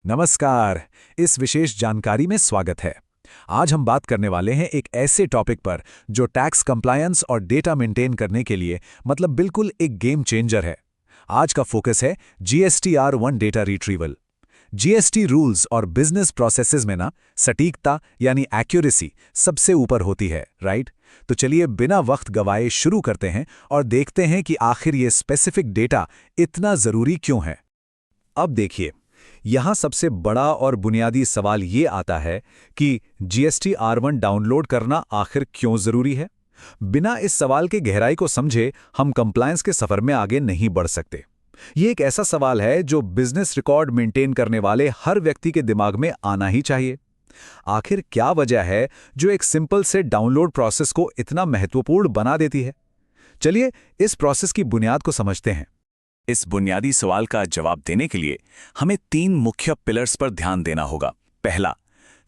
नमस्कार। इस विशेष जानकारी में स्वागत है। आज हम बात करने वाले हैं एक ऐसे टॉपिक पर जो टैक्स कंप्लायंस और डेटा मेंटेन करने के लिए बिल्कुल एक गेम चेंजर है। आज का फोकस है GSTR1 data retrieval. GST rules और बिजनेस प्रोसेसेस में सटीकता यानी एक्यूरेसी सबसे ऊपर होती है, राइट? तो चलिए बिना वक्त गवाए शुरू करते हैं और देखते हैं कि आखिर ये स्पेसिफिक डेटा इतना ज़रूरी क्यों है। अब देखिए, यहाँ सबसे बड़ा और बुनियादी सवाल ये आता है कि GSTR1 डाउनलोड करना आखिर क्यों ज़रूरी है। बिना इस सवाल के गहराई को समझे हम कंप्लायंस के सफ़र में आगे नहीं बढ़ सकते। ये एक ऐसा सवाल है जो बिजनेस रिकॉर्ड मेंटेन करने वाले हर व्यक्ति के दिमाग में आना ही चाहिए। आखिर क्या वजह है जो एक सिंपल से डाउनलोड प्रोसेस को इतना महत्वपूर्ण बना देती है? चलिए इस प्रोसेस की बुनियाद को समझते हैं। इस बुनियादी सवाल का जवाब देने के लिए हमें 3 मुख्य पिलर्स पर ध्यान देना होगा। पहला,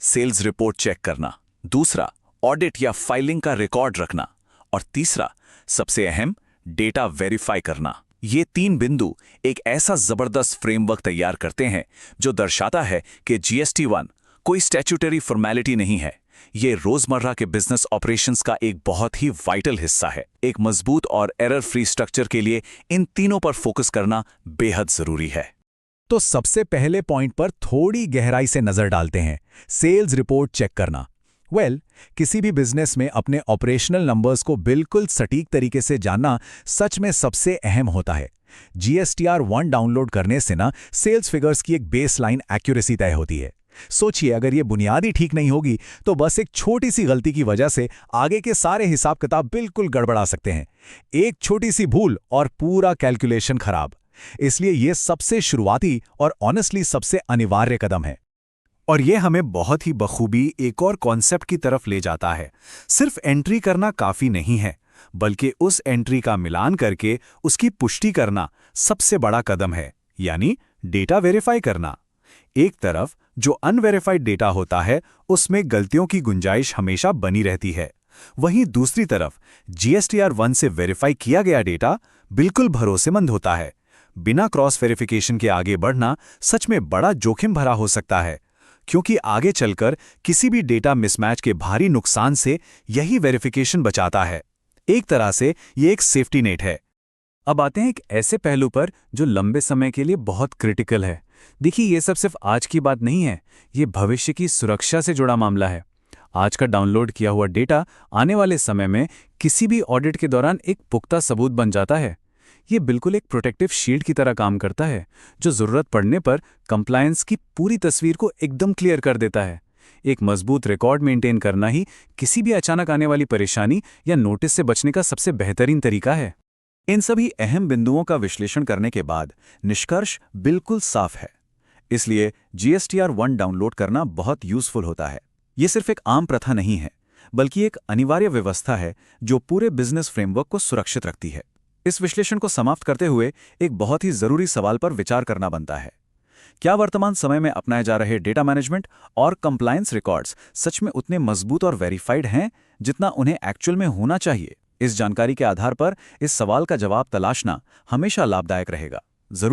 सेल्स रिपोर्ट चेक करना। दूसरा, ऑडिट या फाइलिंग का रिकॉर्ड रखना। और तीसरा, सबसे अहम, डेटा वेरीफाई करना। ये 3 बिंदु एक ऐसा जबरदस्त फ्रेमवर्क तैयार करते हैं जो दर्शाता है कि GST1 कोई स्टैट्यूटरी फॉर्मेलिटी नहीं है। ये रोजमर्रा के बिजनेस ऑपरेशंस का एक बहुत ही वाइटल हिस्सा है। एक मजबूत और एरर फ्री स्ट्रक्चर के लिए इन तीनों पर फोकस करना बेहद जरूरी है। तो सबसे पहले पॉइंट पर थोड़ी गहराई से नजर डालते हैं, सेल्स रिपोर्ट चेक करना। किसी भी बिजनेस में अपने ऑपरेशनल नंबर्स को बिल्कुल सटीक तरीके से जानना सच में सबसे अहम होता है। GSTR1 डाउनलोड करने से सेल्स फिगर्स की एक बेसलाइन एक्यूरेसी तय होती है। सोचिए, अगर ये बुनियादी ठीक नहीं होगी तो बस एक छोटी सी गलती की वजह से आगे के सारे हिसाब किताब बिल्कुल गड़बड़ा सकते हैं। एक छोटी सी भूल और पूरा कैलकुलेशन खराब। इसलिए ये सबसे शुरुआती और ऑनेस्टली सबसे अनिवार्य कदम है। और ये हमें बहुत ही बखूबी एक और कॉन्सेप्ट की तरफ ले जाता है। सिर्फ एंट्री करना काफी नहीं है, बल्कि उस एंट्री का मिलान करके उसकी पुष्टि करना सबसे बड़ा कदम है, यानी डेटा वेरीफाई करना। एक तरफ जो अनवेरिफाइड डेटा होता है उसमें गलतियों की गुंजाइश हमेशा बनी रहती है। वहीं दूसरी तरफ GSTR1 से वेरीफाई किया गया डेटा बिल्कुल भरोसेमंद होता है। बिना क्रॉस वेरिफिकेशन के आगे बढ़ना सच में बड़ा जोखिम भरा हो सकता है, क्योंकि आगे चलकर किसी भी डेटा मिसमैच के भारी नुकसान से यही वेरिफिकेशन बचाता है। एक तरह से ये एक सेफ्टी नेट है। अब आते हैं एक ऐसे पहलू पर जो लंबे समय के लिए बहुत क्रिटिकल है। देखिए, ये सब सिर्फ आज की बात नहीं है, ये भविष्य की सुरक्षा से जुड़ा मामला है। आज का डाउनलोड किया हुआ डेटा आने वाले समय में किसी भी ऑडिट के दौरान एक पुख्ता सबूत बन जाता है। ये बिल्कुल एक प्रोटेक्टिव शील्ड की तरह काम करता है, जो ज़रूरत पड़ने पर कंप्लायंस की पूरी तस्वीर को एकदम क्लियर कर देता है। एक मजबूत रिकॉर्ड मेंटेन करना ही किसी भी अचानक आने वाली परेशानी या नोटिस से बचने का सबसे बेहतरीन तरीका है। इन सभी अहम बिंदुओं का विश्लेषण करने के बाद निष्कर्ष बिल्कुल साफ है। इसलिए GSTR1 डाउनलोड करना बहुत यूजफुल होता है। ये सिर्फ एक आम प्रथा नहीं है, बल्कि एक अनिवार्य व्यवस्था है जो पूरे बिजनेस फ्रेमवर्क को सुरक्षित रखती है। इस विश्लेषण को समाप्त करते हुए एक बहुत ही जरूरी सवाल पर विचार करना बनता है। क्या वर्तमान समय में अपनाए जा रहे डेटा मैनेजमेंट और कंप्लायंस रिकॉर्ड्स सच में उतने मजबूत और वेरीफाइड हैं जितना उन्हें एक्चुअल में होना चाहिए? इस जानकारी के आधार पर इस सवाल का जवाब तलाशना हमेशा लाभदायक रहेगा। जरूर